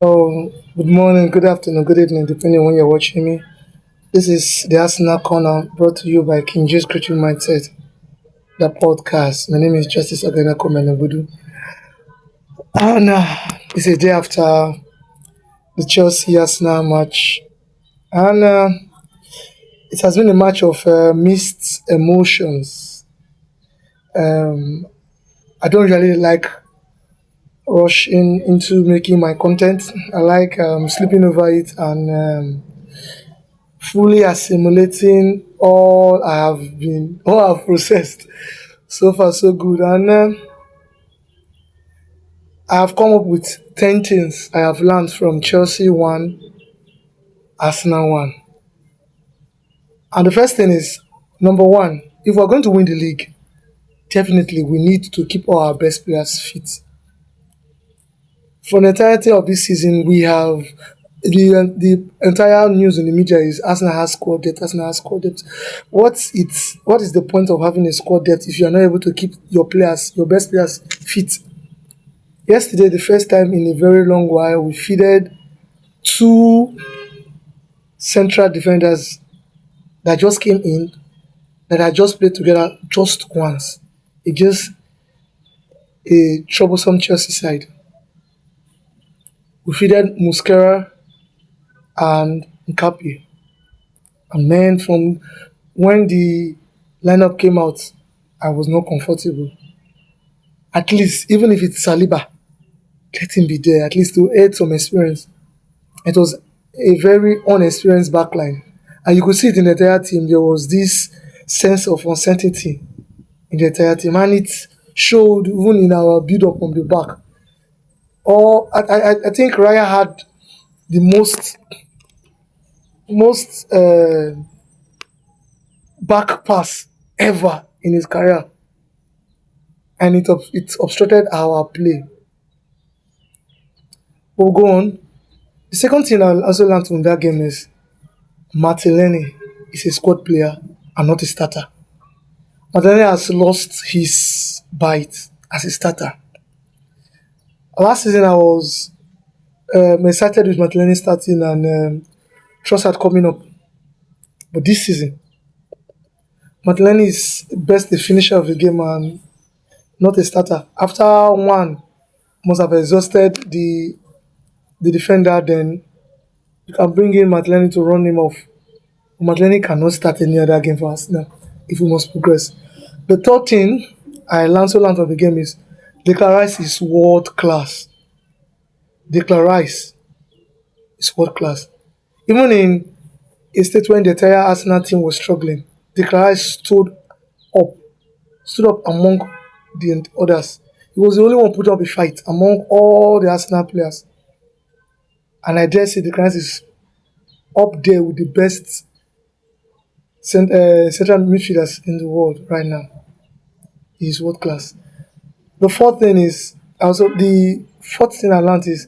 Oh, good morning, good afternoon, good evening, depending on when you're watching me. This is the Arsenal Corner brought to you by King James Creative Mindset, the podcast. My name is Justice Agena Komenabudu. And it's a day after the Chelsea Arsenal match. And it has been a match of mixed emotions. Um, I don't really like rushing into making my content. I like sleeping over it and fully assimilating all I've processed. So far, so good. And I have come up with 10 things I have learned from Chelsea 1, Arsenal 1. And the first thing is number one, if we're going to win the league, definitely we need to keep all our best players fit. For the entirety of this season, we have the entire news in the media is Arsenal has squad depth. Arsenal has squad depth. What is the point of having a squad depth if you are not able to keep your best players fit? Yesterday, the first time in a very long while, we fielded two central defenders that just came in that had just played together just once against a troublesome Chelsea side. We fielded Musquera and Nkapi. And then from when the lineup came out, I was not comfortable. At least, even if it's Saliba, let him be there, at least to add some experience. It was a very unexperienced backline. And you could see it in the entire team. There was this sense of uncertainty in the entire team. And it showed even in our build up from the back. I think Raya had the most back pass ever in his career. And it obstructed our play. We'll go on. The second thing I also learned from that game is Martinelli is a squad player and not a starter. Martinelli has lost his bite as a starter. Last season, I was excited with Martinelli starting and Trossard coming up. But this season, Martinelli is best the finisher of the game and not a starter. After one must have exhausted the defender, then you can bring in Martinelli to run him off. Martinelli cannot start any other game for us now if we must progress. The third thing I learned from the game is Declan Rice is world class. Declan Rice is world class. Even in a state when the entire Arsenal team was struggling, Declan Rice up, stood up among the others. He was the only one put up a fight among all the Arsenal players. And I dare say Declan Rice is up there with the best central midfielders in the world right now. He is world class. The fourth thing I learned is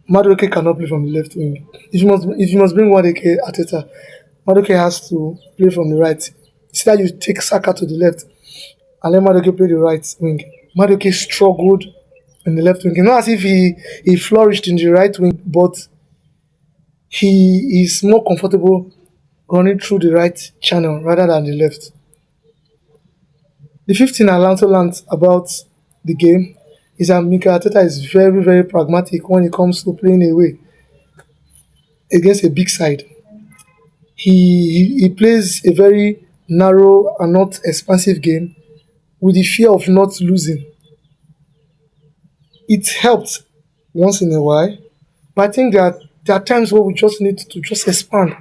Madueke cannot play from the left wing. If you must bring Madueke Ateta, Madueke has to play from the right. It's that you take Saka to the left and let Madueke play the right wing. Madueke struggled in the left wing. It's not as if he flourished in the right wing, but he is more comfortable running through the right channel rather than the left. The fifth thing I also learned about the game is that Mikel Arteta is very, very pragmatic when it comes to playing away against a big side. He plays a very narrow and not expansive game with the fear of not losing. It helped once in a while, but I think that there are times where we just need to just expand.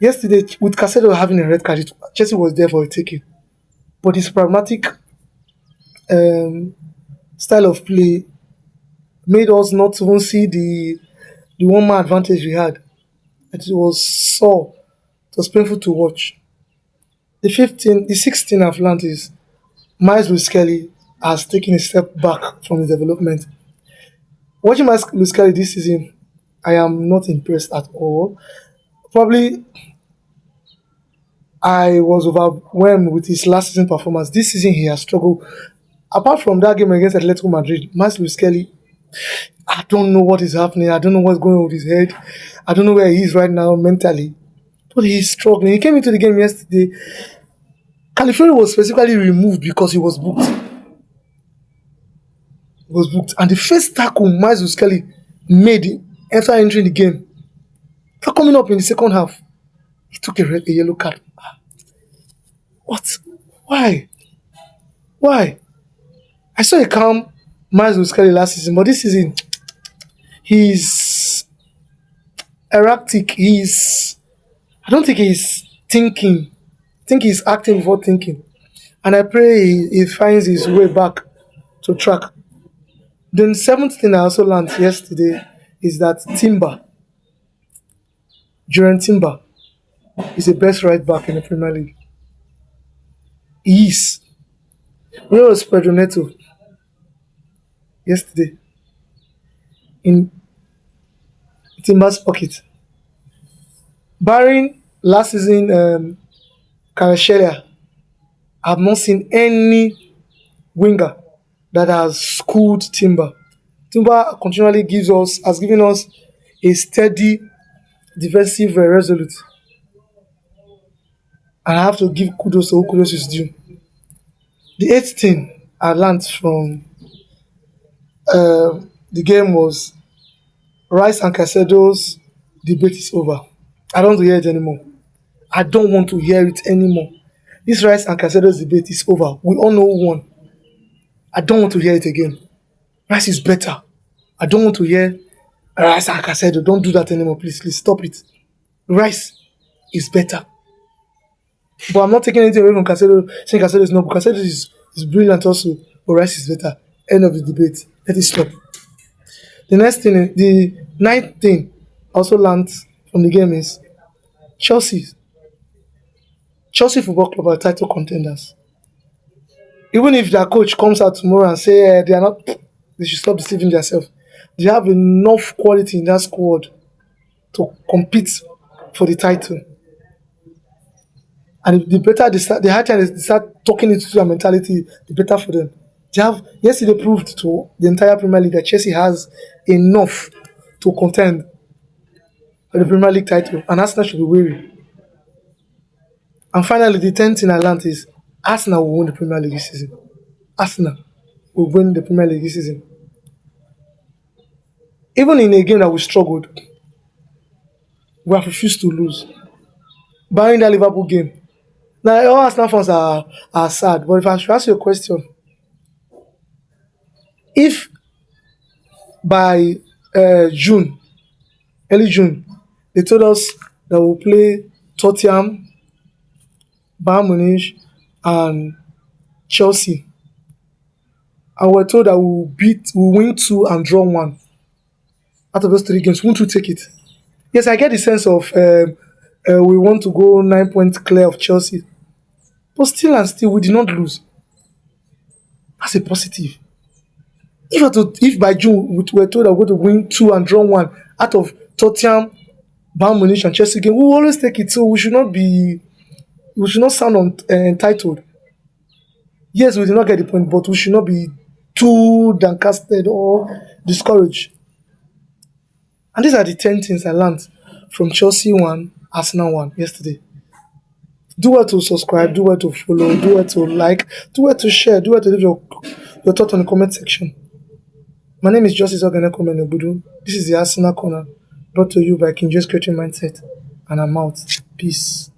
Yesterday, with Casado having a red card, Chelsea was there for a taking. But his pragmatic um, style of play made us not even see the one man advantage we had. It was sore. It was painful to watch. The 16th I've learned is Miles Lewis Kelly has taken a step back from his development. Watching Miles Lewis Kelly this season, I am not impressed at all. Probably I was overwhelmed with his last season performance. This season he has struggled. Apart from that game against Atletico Madrid, Miles Lewis Kelly I don't know what is happening. I don't know what's going on with his head. I don't know where he is right now mentally. But he's struggling. He came into the game yesterday. California was specifically removed because he was booked. He was booked. And the first tackle Miles Kelly made after entering the game, after coming up in the second half, he took a yellow card. What? Why? Why? I saw a calm Miles Kelly last season, but this season he's erratic. I don't think he's thinking. I think he's acting before thinking. And I pray he finds his way back to track. The seventh thing I also learned yesterday is that Timber, is the best right back in the Premier League. He is. Where was Pedro Neto yesterday? In Timber's pocket. Barring last season, Kvaratskhelia, I've not seen any winger that has schooled Timber. Timber continually has given us a steady, defensive, resolute. And I have to give kudos to who kudos is due. The eighth thing I learned from the game was Rice and Caicedo's debate is over. I don't want to hear it anymore. I don't want to hear it anymore. This Rice and Caicedo's debate is over. We all know who won. I don't want to hear it again. Rice is better. I don't want to hear Rice and Caicedo. Don't do that anymore, please. Please stop it. Rice is better. But I'm not taking anything away from Caicedo, saying Caicedo is not. But Caicedo is brilliant also. But Rice is better. End of the debate. Let it stop. The next thing, the ninth thing I also learned from the game is Chelsea. Chelsea Football Club are title contenders. Even if their coach comes out tomorrow and say they are not, they should stop deceiving themselves. They have enough quality in that squad to compete for the title. And the better they start, the higher time they start talking into their mentality, the better for them. Yesterday proved to the entire Premier League that Chelsea has enough to contend for the Premier League title, and Arsenal should be wary. And finally, the 10th thing I learned is Arsenal will win the Premier League this season. Arsenal will win the Premier League this season. Even in a game that we struggled, we have refused to lose. Barring that Liverpool game. Now, all Arsenal fans are sad, but if I should ask you a question, if by June, early June, they told us that we'll play Tottenham, Bayern Munich, and Chelsea, and we're told that we'll win two and draw one out of those three games, won't we take it? Yes, I get the sense of we want to go 9 points clear of Chelsea, but still and still, we did not lose. That's a positive. If by June we were told that we're going to win two and draw one out of Tottenham, Bayern Munich, and Chelsea game, we will always take it. So we should not sound entitled. Yes, we did not get the point, but we should not be too downcasted or discouraged. And these are the 10 things I learned from Chelsea 1, Arsenal 1 yesterday. Do well to subscribe, do well to follow, do well to like, do well to share, do well to leave your thoughts on the comment section. My name is Justice Oganekomenebudu. This is the Arsenal Corner, brought to you by King James Creative Mindset. And I'm out. Peace.